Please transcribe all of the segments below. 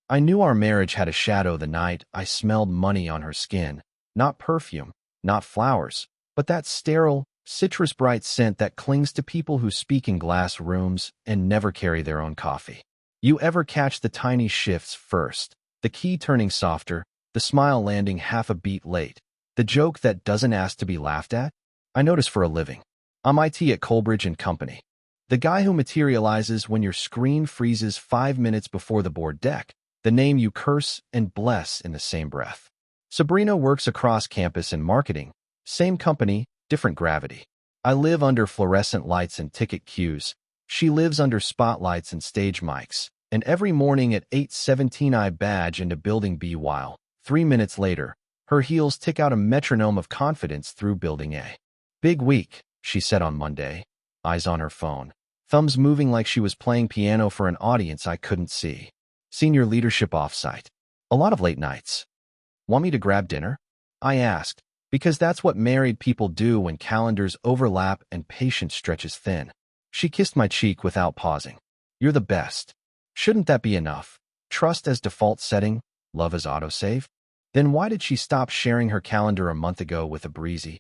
I knew our marriage had a shadow the night I smelled money on her skin. Not perfume, not flowers, but that sterile, citrus-bright scent that clings to people who speak in glass rooms and never carry their own coffee. You ever catch the tiny shifts first, the key turning softer, the smile landing half a beat late, the joke that doesn't ask to be laughed at? I notice for a living. I'm IT at Colbridge and Company. The guy who materializes when your screen freezes 5 minutes before the board deck, the name you curse and bless in the same breath. Sabrina works across campus in marketing. Same company, different gravity. I live under fluorescent lights and ticket queues. She lives under spotlights and stage mics. And every morning at 8:17 I badge into Building B while, 3 minutes later, her heels tick out a metronome of confidence through Building A. Big week, she said on Monday, eyes on her phone, thumbs moving like she was playing piano for an audience I couldn't see. Senior leadership offsite. A lot of late nights. Want me to grab dinner? I asked, because that's what married people do when calendars overlap and patience stretches thin. She kissed my cheek without pausing. You're the best. Shouldn't that be enough? Trust as default setting, love as autosave? Then why did she stop sharing her calendar a month ago with a breezy?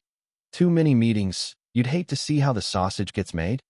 Too many meetings, you'd hate to see how the sausage gets made?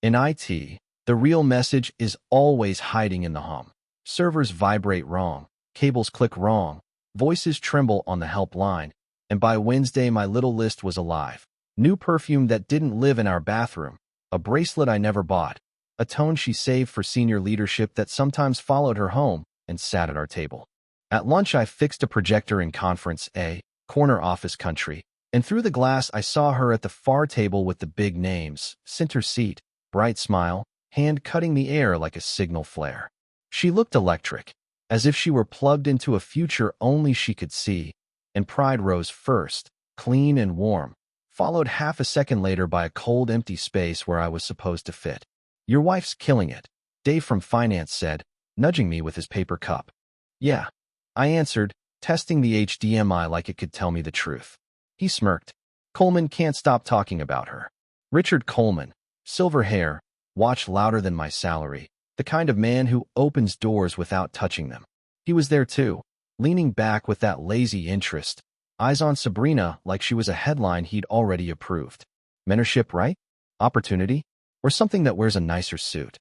In IT, the real message is always hiding in the hum. Servers vibrate wrong, cables click wrong, voices tremble on the helpline, and by Wednesday my little list was alive. New perfume that didn't live in our bathroom, a bracelet I never bought, a tone she saved for senior leadership that sometimes followed her home and sat at our table. At lunch I fixed a projector in Conference A, corner office country, and through the glass I saw her at the far table with the big names, center seat, bright smile, hand cutting the air like a signal flare. She looked electric, as if she were plugged into a future only she could see, and pride rose first, clean and warm, followed half a second later by a cold empty space where I was supposed to fit. Your wife's killing it, Dave from finance said, nudging me with his paper cup. Yeah, I answered, testing the HDMI like it could tell me the truth. He smirked. Coleman can't stop talking about her. Richard Coleman, silver hair, watch louder than my salary, the kind of man who opens doors without touching them. He was there too, leaning back with that lazy interest, eyes on Sabrina like she was a headline he'd already approved. Mentorship, right? Opportunity? Or something that wears a nicer suit.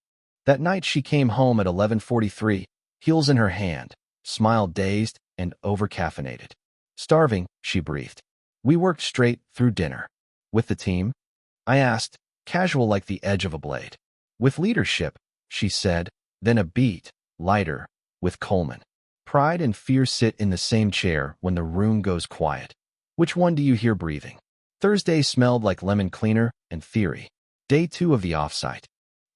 That night she came home at 11:43, heels in her hand, smile dazed and over-caffeinated. Starving, she breathed. We worked straight through dinner. With the team? I asked, casual like the edge of a blade. With leadership, she said, then a beat, lighter, with Coleman. Pride and fear sit in the same chair when the room goes quiet. Which one do you hear breathing? Thursday smelled like lemon cleaner and theory. Day 2 of the offsite.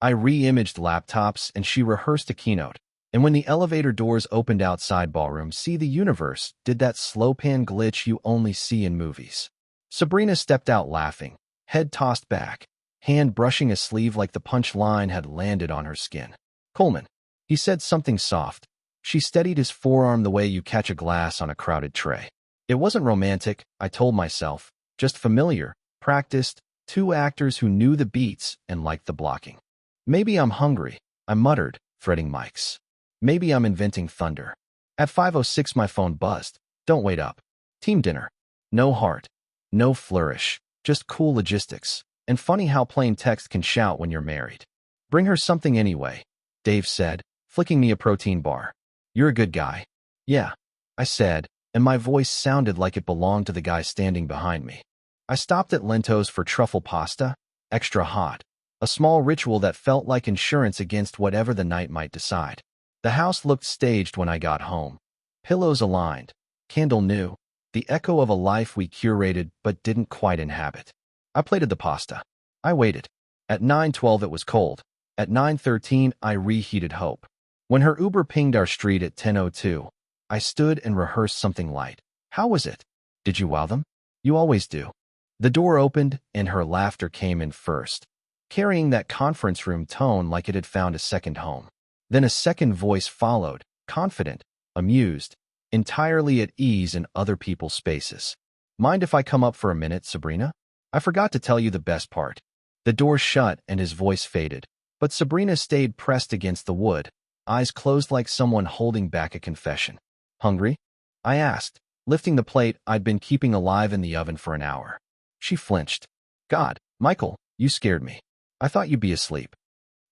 I re-imaged laptops and she rehearsed a keynote. And when the elevator doors opened outside ballroom, see the universe did that slow pan glitch you only see in movies. Sabrina stepped out laughing, head tossed back, hand brushing a sleeve like the punch line had landed on her skin. Coleman. He said something soft. She steadied his forearm the way you catch a glass on a crowded tray. It wasn't romantic, I told myself, just familiar, practiced, 2 actors who knew the beats and liked the blocking. Maybe I'm hungry, I muttered, threading mics. Maybe I'm inventing thunder. At 5:06 my phone buzzed. Don't wait up. Team dinner. No heart. No flourish. Just cool logistics. And funny how plain text can shout when you're married. Bring her something anyway, Dave said, flicking me a protein bar. You're a good guy. Yeah, I said, and my voice sounded like it belonged to the guy standing behind me. I stopped at Lento's for truffle pasta, extra hot, a small ritual that felt like insurance against whatever the night might decide. The house looked staged when I got home. Pillows aligned, candle new, the echo of a life we curated but didn't quite inhabit. I plated the pasta. I waited. At 9:12 it was cold. At 9:13 I reheated hope. When her Uber pinged our street at 10:02, I stood and rehearsed something light. How was it? Did you wow them? You always do. The door opened and her laughter came in first, carrying that conference room tone like it had found a second home. Then a second voice followed, confident, amused, entirely at ease in other people's spaces. Mind if I come up for a minute, Sabrina? I forgot to tell you the best part. The door shut and his voice faded, but Sabrina stayed pressed against the wood, eyes closed like someone holding back a confession. Hungry? I asked, lifting the plate I'd been keeping alive in the oven for an hour. She flinched. God, Michael, you scared me. I thought you'd be asleep.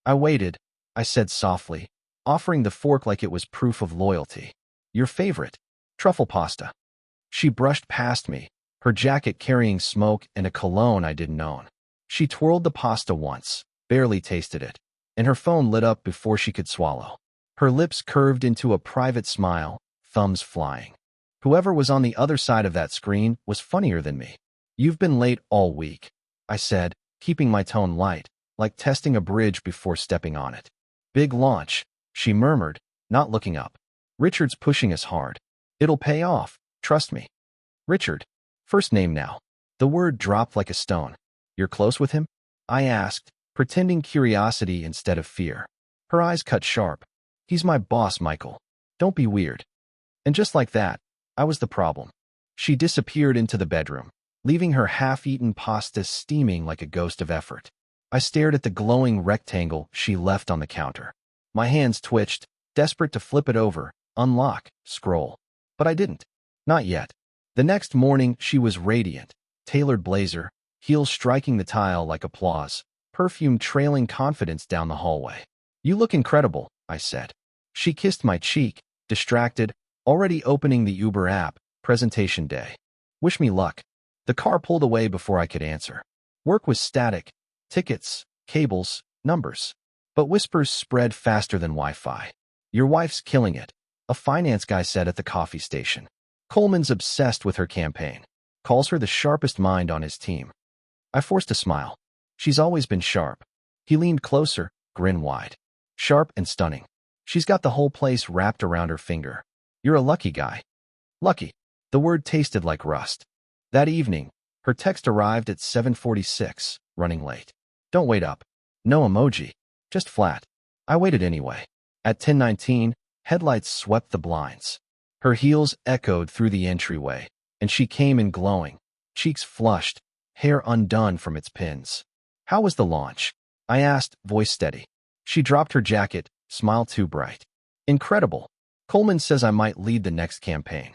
I waited, I said softly, offering the fork like it was proof of loyalty. Your favorite, truffle pasta. She brushed past me, her jacket carrying smoke and a cologne I didn't own. She twirled the pasta once, barely tasted it, and her phone lit up before she could swallow. Her lips curved into a private smile, thumbs flying. Whoever was on the other side of that screen was funnier than me. You've been late all week, I said, keeping my tone light, like testing a bridge before stepping on it. Big launch, she murmured, not looking up. Richard's pushing us hard. It'll pay off, trust me. Richard. First name now. The word dropped like a stone. You're close with him? I asked, pretending curiosity instead of fear. Her eyes cut sharp. He's my boss, Michael. Don't be weird. And just like that, I was the problem. She disappeared into the bedroom, leaving her half-eaten pasta steaming like a ghost of effort. I stared at the glowing rectangle she left on the counter. My hands twitched, desperate to flip it over, unlock, scroll. But I didn't. Not yet. The next morning, she was radiant. Tailored blazer, heels striking the tile like applause, perfume trailing confidence down the hallway. You look incredible, I said. She kissed my cheek, distracted, already opening the Uber app, presentation day. Wish me luck. The car pulled away before I could answer. Work was static. Tickets, cables, numbers. But whispers spread faster than Wi-Fi. Your wife's killing it, a finance guy said at the coffee station. Coleman's obsessed with her campaign. Calls her the sharpest mind on his team. I forced a smile. She's always been sharp. He leaned closer, grin wide. Sharp and stunning. She's got the whole place wrapped around her finger. You're a lucky guy. Lucky. The word tasted like rust. That evening, her text arrived at 7:46, running late. Don't wait up. No emoji. Just flat. I waited anyway. At 10:19, headlights swept the blinds. Her heels echoed through the entryway, and she came in glowing, cheeks flushed, hair undone from its pins. How was the launch? I asked, voice steady. She dropped her jacket, smile too bright. Incredible. Coleman says I might lead the next campaign.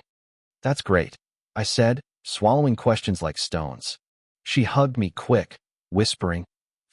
That's great, I said, swallowing questions like stones. She hugged me quick, whispering,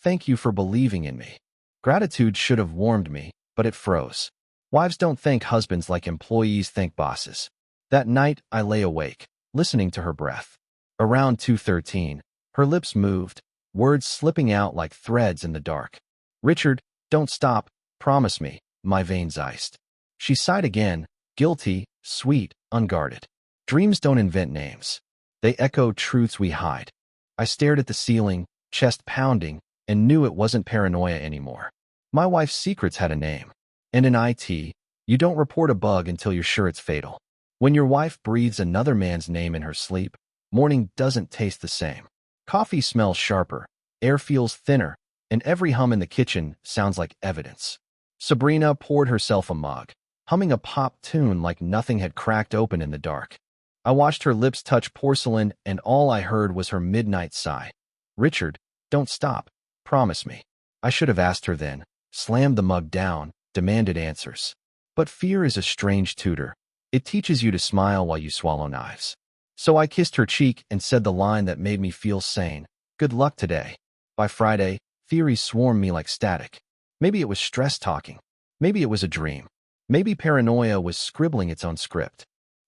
thank you for believing in me. Gratitude should have warmed me, but it froze. Wives don't thank husbands like employees thank bosses. That night, I lay awake, listening to her breath. Around 2:13, her lips moved, words slipping out like threads in the dark. Richard, don't stop, promise me, my veins iced. She sighed again, guilty, sweet, unguarded. Dreams don't invent names. They echo truths we hide. I stared at the ceiling, chest pounding, and knew it wasn't paranoia anymore. My wife's secrets had a name. And in IT, you don't report a bug until you're sure it's fatal. When your wife breathes another man's name in her sleep, morning doesn't taste the same. Coffee smells sharper, air feels thinner, and every hum in the kitchen sounds like evidence. Sabrina poured herself a mug, humming a pop tune like nothing had cracked open in the dark. I watched her lips touch porcelain, and all I heard was her midnight sigh. Richard, don't stop. Promise me. I should have asked her then, slammed the mug down, demanded answers. But fear is a strange tutor. It teaches you to smile while you swallow knives. So I kissed her cheek and said the line that made me feel sane. Good luck today. By Friday, theories swarmed me like static. Maybe it was stress talking. Maybe it was a dream. Maybe paranoia was scribbling its own script.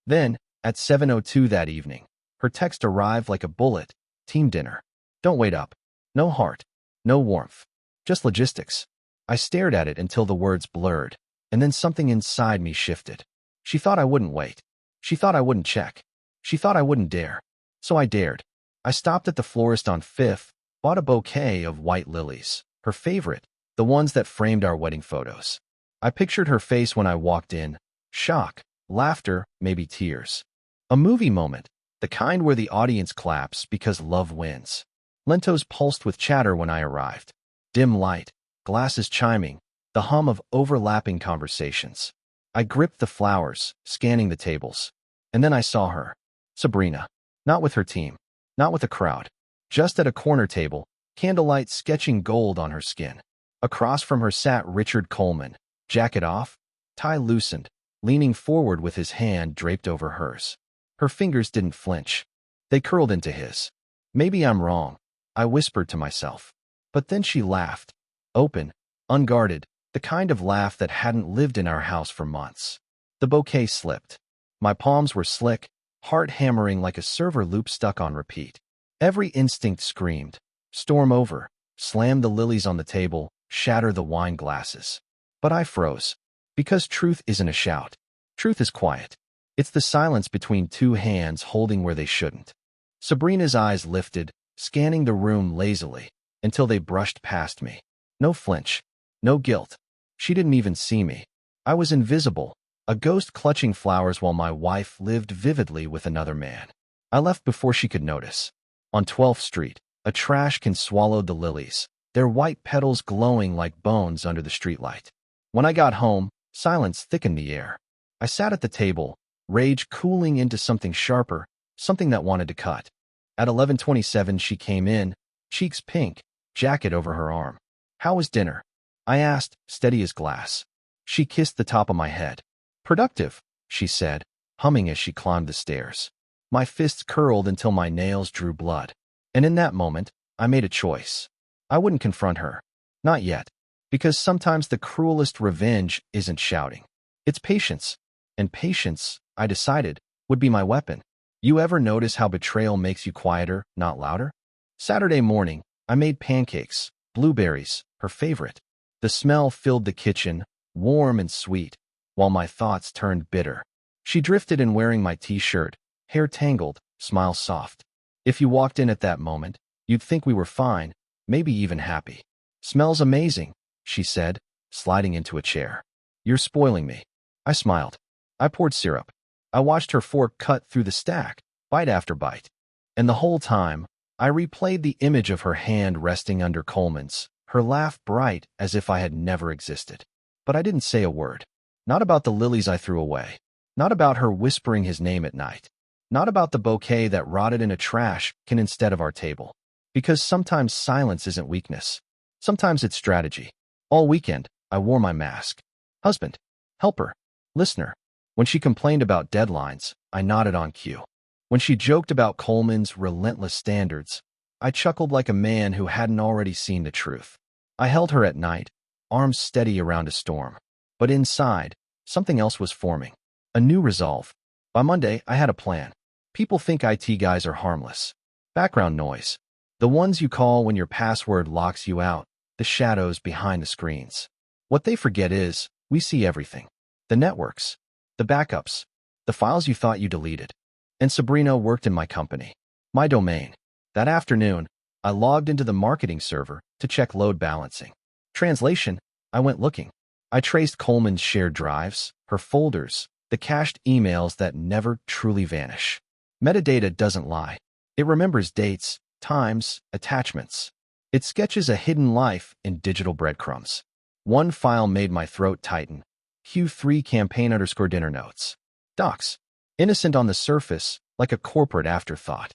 Then, at 7:02 that evening, her text arrived like a bullet. Team dinner. Don't wait up. No heart. No warmth. Just logistics. I stared at it until the words blurred, and then something inside me shifted. She thought I wouldn't wait. She thought I wouldn't check. She thought I wouldn't dare. So I dared. I stopped at the florist on 5th, bought a bouquet of white lilies, her favorite, the ones that framed our wedding photos. I pictured her face when I walked in. Shock, laughter, maybe tears. A movie moment, the kind where the audience claps because love wins. Lentos pulsed with chatter when I arrived. Dim light, glasses chiming, the hum of overlapping conversations. I gripped the flowers, scanning the tables. And then I saw her. Sabrina. Not with her team. Not with a crowd. Just at a corner table, candlelight sketching gold on her skin. Across from her sat Richard Coleman, jacket off, tie loosened, leaning forward with his hand draped over hers. Her fingers didn't flinch. They curled into his. Maybe I'm wrong, I whispered to myself. But then she laughed. Open, unguarded, the kind of laugh that hadn't lived in our house for months. The bouquet slipped. My palms were slick, heart hammering like a server loop stuck on repeat. Every instinct screamed, storm over, slam the lilies on the table, shatter the wine glasses. But I froze. Because truth isn't a shout. Truth is quiet. It's the silence between two hands holding where they shouldn't. Sabrina's eyes lifted, scanning the room lazily, until they brushed past me. No flinch. No guilt. She didn't even see me. I was invisible, a ghost clutching flowers while my wife lived vividly with another man. I left before she could notice. On 12th Street, a trash can swallowed the lilies, their white petals glowing like bones under the streetlight. When I got home, silence thickened the air. I sat at the table, rage cooling into something sharper, something that wanted to cut. At 11:27 she came in, cheeks pink, jacket over her arm. How was dinner? I asked, steady as glass. She kissed the top of my head. Productive, she said, humming as she climbed the stairs. My fists curled until my nails drew blood. And in that moment, I made a choice. I wouldn't confront her. Not yet. Because sometimes the cruelest revenge isn't shouting. It's patience. And patience, I decided, would be my weapon. You ever notice how betrayal makes you quieter, not louder? Saturday morning, I made pancakes, blueberries, her favorite. The smell filled the kitchen, warm and sweet, while my thoughts turned bitter. She drifted in wearing my t-shirt, hair tangled, smile soft. If you walked in at that moment, you'd think we were fine, maybe even happy. Smells amazing, she said, sliding into a chair. You're spoiling me. I smiled. I poured syrup. I watched her fork cut through the stack, bite after bite. And the whole time, I replayed the image of her hand resting under Coleman's, her laugh bright as if I had never existed. But I didn't say a word. Not about the lilies I threw away. Not about her whispering his name at night. Not about the bouquet that rotted in a trash can instead of our table. Because sometimes silence isn't weakness. Sometimes it's strategy. All weekend, I wore my mask. Husband. Helper. Listener. When she complained about deadlines, I nodded on cue. When she joked about Coleman's relentless standards, I chuckled like a man who hadn't already seen the truth. I held her at night, arms steady around a storm. But inside, something else was forming. A new resolve. By Monday, I had a plan. People think IT guys are harmless. Background noise. The ones you call when your password locks you out, the shadows behind the screens. What they forget is, we see everything. The networks. The backups. The files you thought you deleted. And Sabrina worked in my company. My domain. That afternoon, I logged into the marketing server to check load balancing. Translation, I went looking. I traced Coleman's shared drives, her folders, the cached emails that never truly vanish. Metadata doesn't lie. It remembers dates, times, attachments. It sketches a hidden life in digital breadcrumbs. One file made my throat tighten. Q3 campaign_dinner notes. Docs. Innocent on the surface, like a corporate afterthought.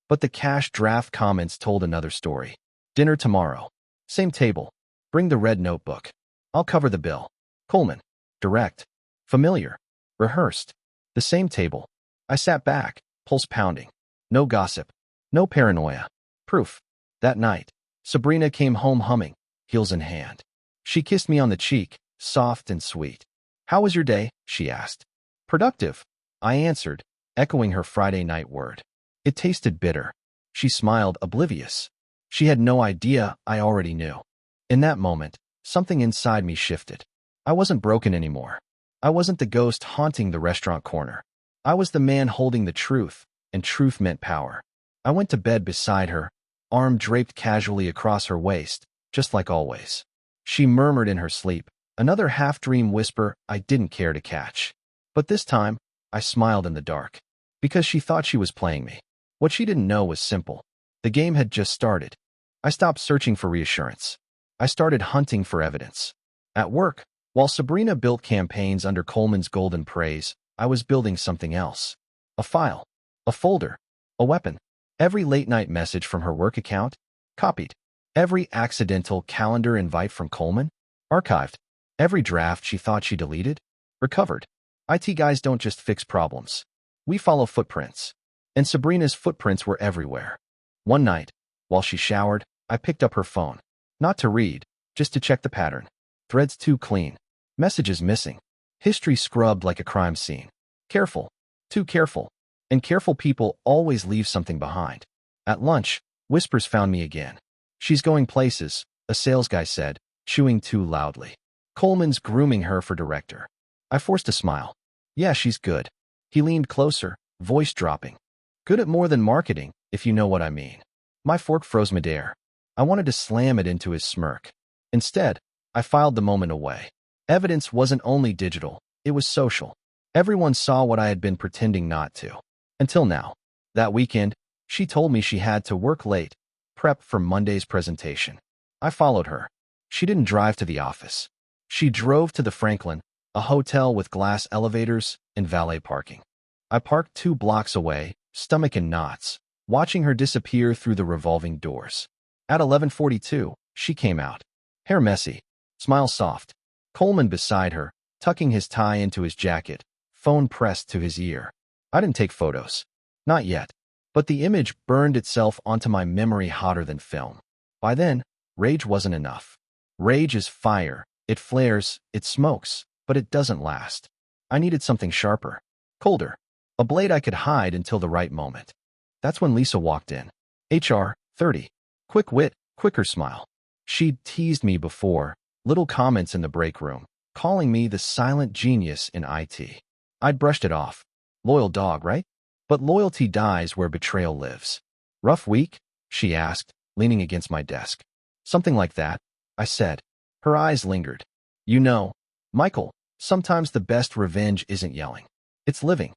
But the cached draft comments told another story. Dinner tomorrow. Same table. Bring the red notebook. I'll cover the bill. Coleman. Direct. Familiar. Rehearsed. The same table. I sat back, pulse pounding. No gossip. No paranoia. Proof. That night, Sabrina came home humming, heels in hand. She kissed me on the cheek, soft and sweet. How was your day? She asked. Productive. I answered, echoing her Friday night word. It tasted bitter. She smiled, oblivious. She had no idea I already knew. In that moment, something inside me shifted. I wasn't broken anymore. I wasn't the ghost haunting the restaurant corner. I was the man holding the truth, and truth meant power. I went to bed beside her, arm draped casually across her waist, just like always. She murmured in her sleep, another half-dream whisper I didn't care to catch. But this time, I smiled in the dark. Because she thought she was playing me. What she didn't know was simple. The game had just started. I stopped searching for reassurance. I started hunting for evidence. At work, while Sabrina built campaigns under Coleman's golden praise, I was building something else. A file. A folder. A weapon. Every late-night message from her work account, copied. Every accidental calendar invite from Coleman, archived. Every draft she thought she deleted, Recovered. IT guys don't just fix problems. We follow footprints. And Sabrina's footprints were everywhere. One night, while she showered, I picked up her phone. Not to read, just to check the pattern. Threads too clean. Messages missing. History scrubbed like a crime scene. Careful. Too careful. And careful people always leave something behind. At lunch, whispers found me again. She's going places, a sales guy said, chewing too loudly. Coleman's grooming her for director. I forced a smile. Yeah, she's good. He leaned closer, voice dropping. Good at more than marketing, if you know what I mean. My fork froze midair. I wanted to slam it into his smirk. Instead, I filed the moment away. Evidence wasn't only digital, it was social. Everyone saw what I had been pretending not to. Until now. That weekend, she told me she had to work late, prep for Monday's presentation. I followed her. She didn't drive to the office. She drove to the Franklin, a hotel with glass elevators and valet parking. I parked 2 blocks away, stomach in knots, watching her disappear through the revolving doors. At 11:42, she came out. Hair messy, smile soft. Coleman beside her, tucking his tie into his jacket, phone pressed to his ear. I didn't take photos. Not yet. But the image burned itself onto my memory hotter than film. By then, rage wasn't enough. Rage is fire. It flares, it smokes, but it doesn't last. I needed something sharper, colder, a blade I could hide until the right moment. That's when Lisa walked in. HR, 30. Quick wit, quicker smile. She'd teased me before, little comments in the break room, calling me the silent genius in IT. I'd brushed it off. Loyal dog, right? But loyalty dies where betrayal lives. Rough week? She asked, leaning against my desk. Something like that, I said. Her eyes lingered. You know, Michael, sometimes the best revenge isn't yelling. It's living.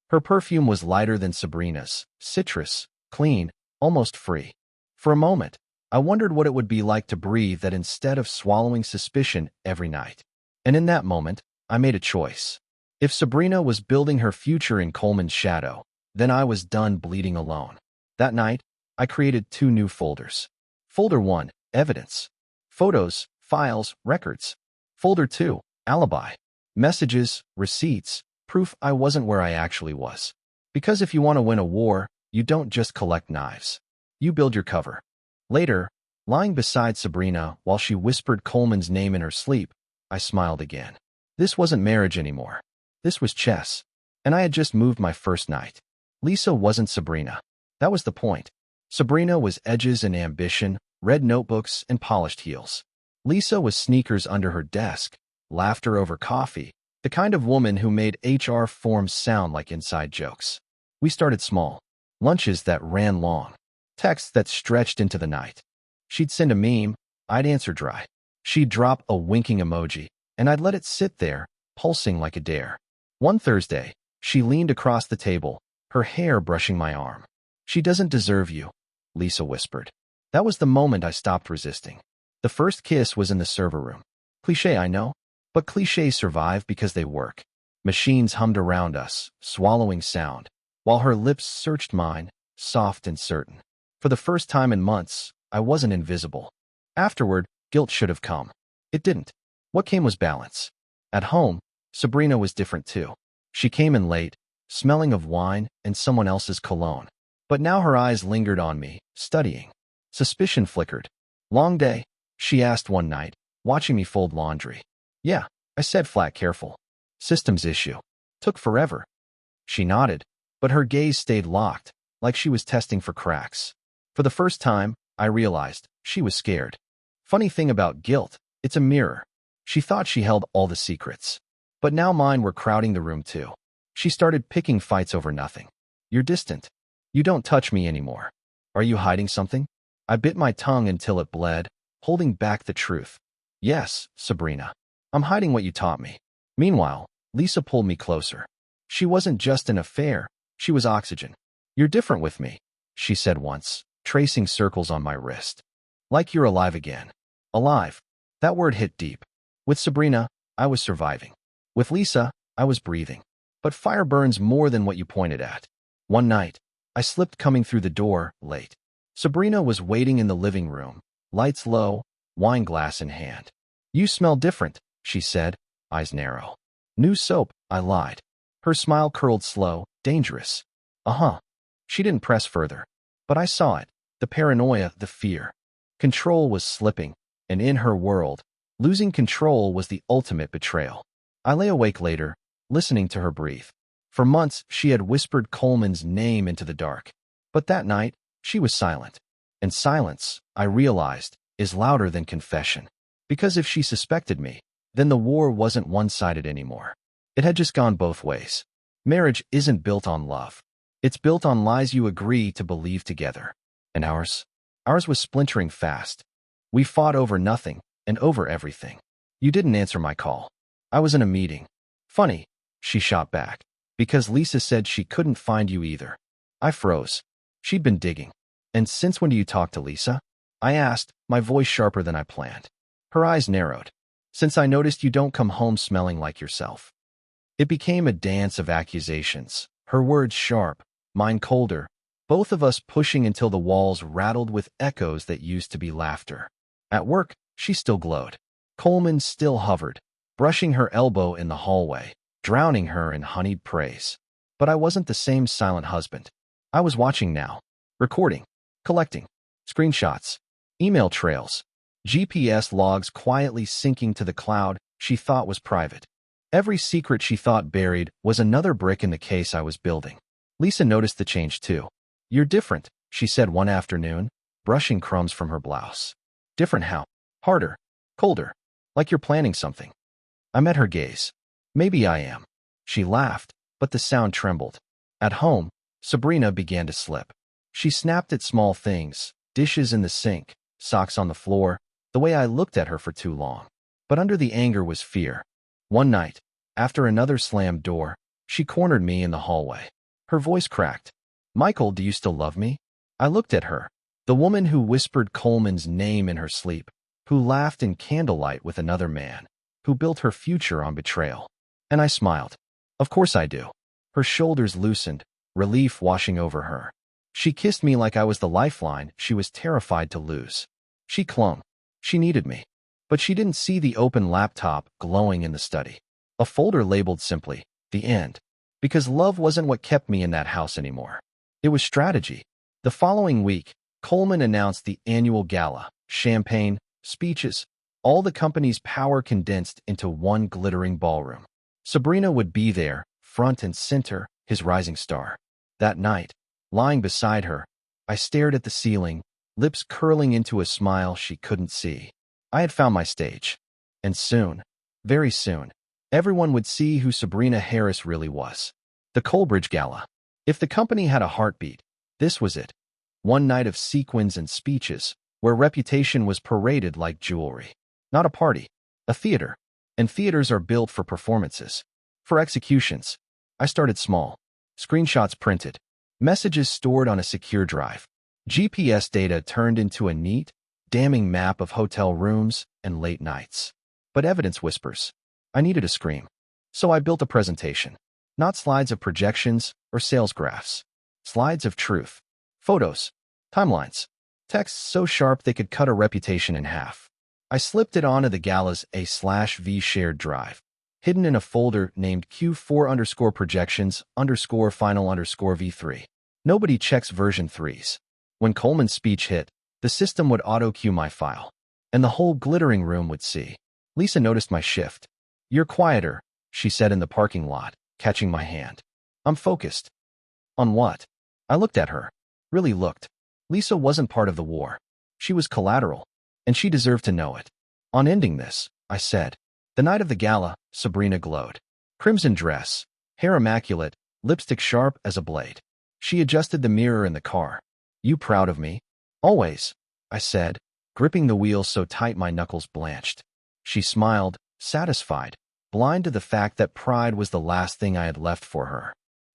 Her perfume was lighter than Sabrina's, citrus, clean, almost free. For a moment, I wondered what it would be like to breathe that instead of swallowing suspicion every night. And in that moment, I made a choice. If Sabrina was building her future in Coleman's shadow, then I was done bleeding alone. That night, I created 2 new folders. Folder 1, Evidence. Photos, files, records. Folder 2, Alibi. Messages, receipts, proof I wasn't where I actually was. Because if you want to win a war, you don't just collect knives. You build your cover. Later, lying beside Sabrina while she whispered Coleman's name in her sleep, I smiled again. This wasn't marriage anymore. This was chess. And I had just moved my first night. Lisa wasn't Sabrina. That was the point. Sabrina was edges and ambition, red notebooks and polished heels. Lisa was sneakers under her desk, laughter over coffee, the kind of woman who made HR forms sound like inside jokes. We started small. Lunches that ran long. Texts that stretched into the night. She'd send a meme, I'd answer dry. She'd drop a winking emoji, and I'd let it sit there, pulsing like a dare. One Thursday, she leaned across the table, her hair brushing my arm. She doesn't deserve you, Lisa whispered. That was the moment I stopped resisting. The first kiss was in the server room. Cliché, I know, but clichés survive because they work. Machines hummed around us, swallowing sound, while her lips searched mine, soft and certain. For the first time in months, I wasn't invisible. Afterward, guilt should have come. It didn't. What came was balance. At home, Sabrina was different too. She came in late, smelling of wine and someone else's cologne. But now her eyes lingered on me, studying. Suspicion flickered. Long day? She asked one night, watching me fold laundry. Yeah, I said flat, careful. Systems issue. Took forever. She nodded, but her gaze stayed locked, like she was testing for cracks. For the first time, I realized she was scared. Funny thing about guilt, it's a mirror. She thought she held all the secrets. But now mine were crowding the room too. She started picking fights over nothing. You're distant. You don't touch me anymore. Are you hiding something? I bit my tongue until it bled, holding back the truth. Yes, Sabrina. I'm hiding what you taught me. Meanwhile, Lisa pulled me closer. She wasn't just an affair, she was oxygen. You're different with me, she said once, tracing circles on my wrist. Like you're alive again. Alive. That word hit deep. With Sabrina, I was surviving. With Lisa, I was breathing. But fire burns more than what you pointed at. One night, I slipped coming through the door, late. Sabrina was waiting in the living room, lights low, wine glass in hand. You smell different, she said, eyes narrow. New soap, I lied. Her smile curled slow, dangerous. Uh-huh. She didn't press further. But I saw it. The paranoia, the fear. Control was slipping, and in her world, losing control was the ultimate betrayal. I lay awake later, listening to her breathe. For months, she had whispered Coleman's name into the dark. But that night, she was silent. And silence, I realized, is louder than confession. Because if she suspected me, then the war wasn't one-sided anymore. It had just gone both ways. Marriage isn't built on love. It's built on lies you agree to believe together. And ours? Ours was splintering fast. We fought over nothing and over everything. You didn't answer my call. I was in a meeting. Funny, she shot back. Because Lisa said she couldn't find you either. I froze. She'd been digging. And since when do you talk to Lisa? I asked, my voice sharper than I planned. Her eyes narrowed. Since I noticed you don't come home smelling like yourself. It became a dance of accusations, her words sharp, mine colder, both of us pushing until the walls rattled with echoes that used to be laughter. At work, she still glowed. Coleman still hovered, brushing her elbow in the hallway, drowning her in honeyed praise. But I wasn't the same silent husband. I was watching now, recording, collecting, screenshots, email trails, GPS logs quietly syncing to the cloud she thought was private. Every secret she thought buried was another brick in the case I was building. Lisa noticed the change too. You're different, she said one afternoon, brushing crumbs from her blouse. Different how? Harder, colder, like you're planning something. I met her gaze. Maybe I am. She laughed, but the sound trembled. At home, Sabrina began to slip. She snapped at small things, dishes in the sink, socks on the floor, the way I looked at her for too long. But under the anger was fear. One night, after another slammed door, she cornered me in the hallway. Her voice cracked. Michael, do you still love me? I looked at her, the woman who whispered Coleman's name in her sleep, who laughed in candlelight with another man, who built her future on betrayal. And I smiled. Of course I do. Her shoulders loosened, relief washing over her. She kissed me like I was the lifeline she was terrified to lose. She clung. She needed me. But she didn't see the open laptop glowing in the study. A folder labeled simply, "The End." Because love wasn't what kept me in that house anymore. It was strategy. The following week, Coleman announced the annual gala, champagne, speeches, all the company's power condensed into one glittering ballroom. Sabrina would be there, front and center, his rising star. That night, lying beside her, I stared at the ceiling, lips curling into a smile she couldn't see. I had found my stage. And soon, very soon, everyone would see who Sabrina Harris really was. The Coleridge Gala. If the company had a heartbeat, this was it. One night of sequins and speeches, where reputation was paraded like jewelry. Not a party, a theater. And theaters are built for performances. For executions. I started small. Screenshots printed. Messages stored on a secure drive. GPS data turned into a neat, damning map of hotel rooms and late nights. But evidence whispers. I needed a scream. So I built a presentation. Not slides of projections or sales graphs. Slides of truth. Photos. Timelines. Texts so sharp they could cut a reputation in half. I slipped it onto the gala's A/V shared drive, hidden in a folder named Q4_projections_final_V3. Nobody checks version 3s. When Coleman's speech hit, the system would auto-cue my file, and the whole glittering room would see. Lisa noticed my shift. You're quieter, she said in the parking lot, catching my hand. I'm focused. On what? I looked at her. Really looked. Lisa wasn't part of the war. She was collateral, and she deserved to know it. On ending this, I said. The night of the gala, Sabrina glowed. Crimson dress, hair immaculate, lipstick sharp as a blade. She adjusted the mirror in the car. You proud of me? Always, I said, gripping the wheel so tight my knuckles blanched. She smiled, satisfied, blind to the fact that pride was the last thing I had left for her.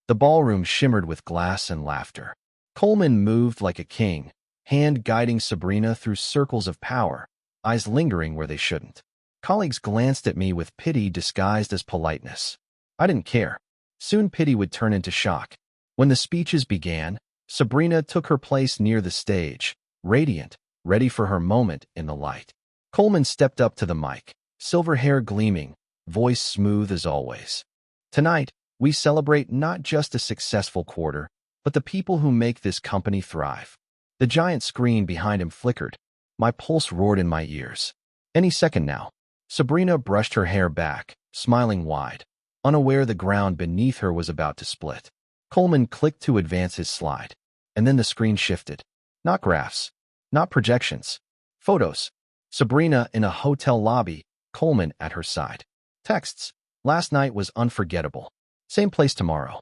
The ballroom shimmered with glass and laughter. Coleman moved like a king, hand guiding Sabrina through circles of power, eyes lingering where they shouldn't. Colleagues glanced at me with pity disguised as politeness. I didn't care. Soon pity would turn into shock. When the speeches began, Sabrina took her place near the stage, radiant, ready for her moment in the light. Coleman stepped up to the mic, silver hair gleaming, voice smooth as always. Tonight, we celebrate not just a successful quarter, but the people who make this company thrive. The giant screen behind him flickered. My pulse roared in my ears. Any second now. Sabrina brushed her hair back, smiling wide, unaware the ground beneath her was about to split. Coleman clicked to advance his slide, and then the screen shifted. Not graphs, not projections. Photos. Sabrina in a hotel lobby, Coleman at her side. Texts. Last night was unforgettable. Same place tomorrow.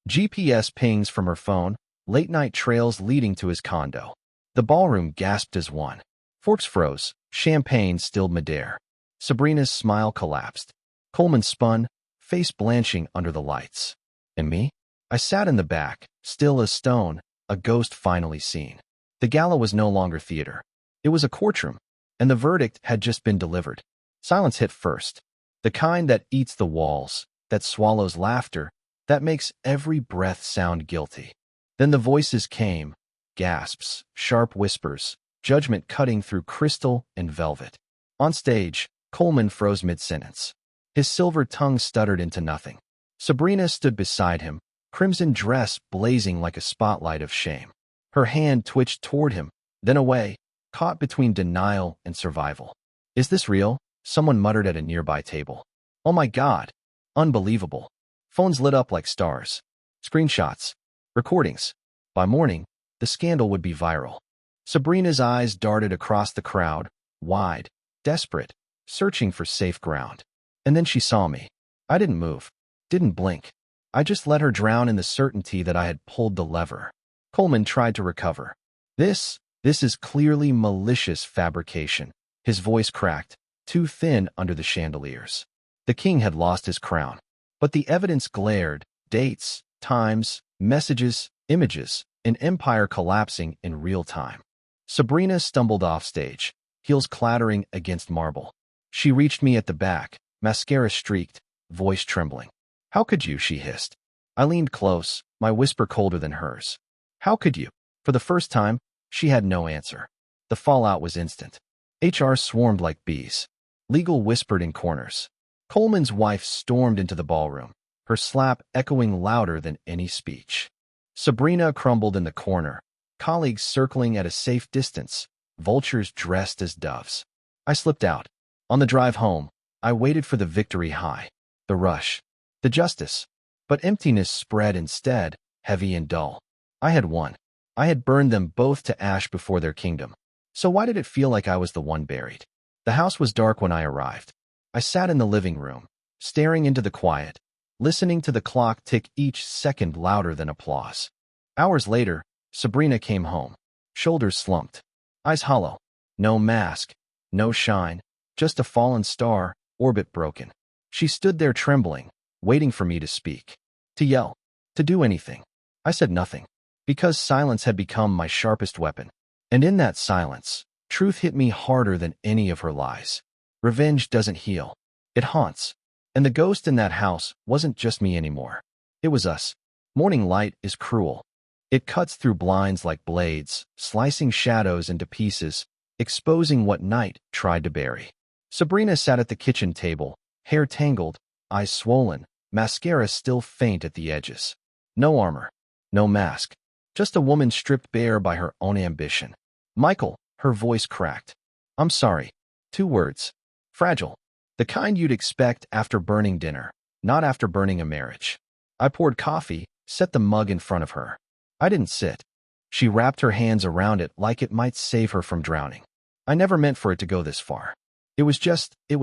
GPS pings from her phone, late-night trails leading to his condo. The ballroom gasped as one. Forks froze, champagne stilled midair. Sabrina's smile collapsed. Coleman spun, face blanching under the lights. And me? I sat in the back, still as stone, a ghost finally seen. The gala was no longer theater. It was a courtroom, and the verdict had just been delivered. Silence hit first. The kind that eats the walls, that swallows laughter, that makes every breath sound guilty. Then the voices came, gasps, sharp whispers, judgment cutting through crystal and velvet. On stage, Coleman froze mid-sentence. His silver tongue stuttered into nothing. Sabrina stood beside him, crimson dress blazing like a spotlight of shame. Her hand twitched toward him, then away, caught between denial and survival. Is this real? Someone muttered at a nearby table. Oh my God. Unbelievable. Phones lit up like stars. Screenshots. Recordings. By morning, the scandal would be viral. Sabrina's eyes darted across the crowd, wide, desperate, searching for safe ground. And then she saw me. I didn't move. Didn't blink. I just let her drown in the certainty that I had pulled the lever. Coleman tried to recover. This is clearly malicious fabrication. His voice cracked, too thin under the chandeliers. The king had lost his crown. But the evidence glared, dates, times, messages, images, an empire collapsing in real time. Sabrina stumbled off stage, heels clattering against marble. She reached me at the back, mascara streaked, voice trembling. How could you, she hissed. I leaned close, my whisper colder than hers. How could you? For the first time, she had no answer. The fallout was instant. HR swarmed like bees. Legal whispered in corners. Coleman's wife stormed into the ballroom, her slap echoing louder than any speech. Sabrina crumbled in the corner, colleagues circling at a safe distance, vultures dressed as doves. I slipped out. On the drive home, I waited for the victory high, the rush, the justice. But emptiness spread instead, heavy and dull. I had won. I had burned them both to ash before their kingdom. So why did it feel like I was the one buried? The house was dark when I arrived. I sat in the living room, staring into the quiet, listening to the clock tick each second louder than applause. Hours later, Sabrina came home, shoulders slumped, eyes hollow, no mask, no shine, just a fallen star, orbit broken. She stood there trembling, waiting for me to speak, to yell, to do anything. I said nothing, because silence had become my sharpest weapon. And in that silence, truth hit me harder than any of her lies. Revenge doesn't heal. It haunts. And the ghost in that house wasn't just me anymore. It was us. Morning light is cruel. It cuts through blinds like blades, slicing shadows into pieces, exposing what night tried to bury. Sabrina sat at the kitchen table, hair tangled, eyes swollen, mascara still faint at the edges. No armor. No mask. Just a woman stripped bare by her own ambition. Michael, her voice cracked. I'm sorry. 2 words. Fragile. The kind you'd expect after burning dinner, not after burning a marriage. I poured coffee, set the mug in front of her. I didn't sit. She wrapped her hands around it like it might save her from drowning. I never meant for it to go this far. It was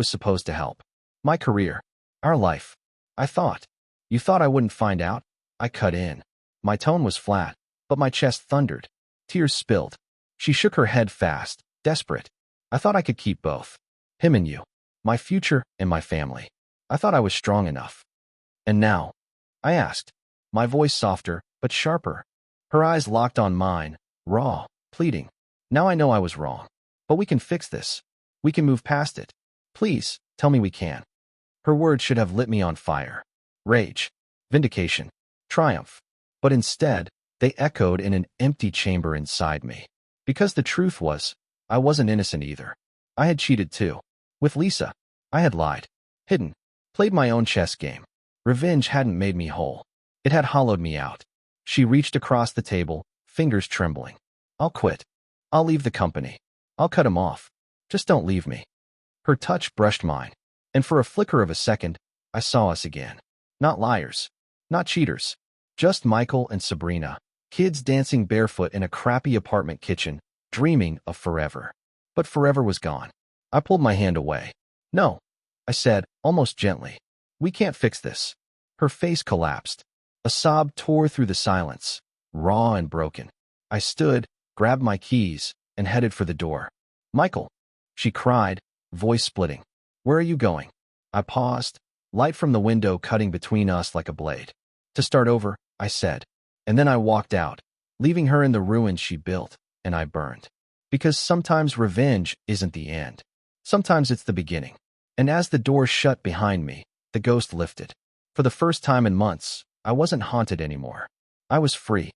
supposed to help. My career. Our life. I thought. You thought I wouldn't find out? I cut in. My tone was flat, but my chest thundered. Tears spilled. She shook her head fast, desperate. I thought I could keep both. Him and you. My future and my family. I thought I was strong enough. And now? I asked, my voice softer, but sharper. Her eyes locked on mine, raw, pleading. Now I know I was wrong. But we can fix this. We can move past it. Please, tell me we can. Her words should have lit me on fire. Rage. Vindication. Triumph. But instead, they echoed in an empty chamber inside me. Because the truth was, I wasn't innocent either. I had cheated too. With Lisa. I had lied. Hidden. Played my own chess game. Revenge hadn't made me whole. It had hollowed me out. She reached across the table, fingers trembling. I'll quit. I'll leave the company. I'll cut him off. Just don't leave me. Her touch brushed mine, and for a flicker of a second, I saw us again. Not liars. Not cheaters. Just Michael and Sabrina, kids dancing barefoot in a crappy apartment kitchen, dreaming of forever. But forever was gone. I pulled my hand away. No, I said, almost gently. We can't fix this. Her face collapsed. A sob tore through the silence, raw and broken. I stood, grabbed my keys, and headed for the door. Michael, she cried, voice splitting. Where are you going? I paused, light from the window cutting between us like a blade. To start over, I said. And then I walked out, leaving her in the ruins she built, and I burned. Because sometimes revenge isn't the end. Sometimes it's the beginning. And as the door shut behind me, the ghost lifted. For the first time in months, I wasn't haunted anymore. I was free.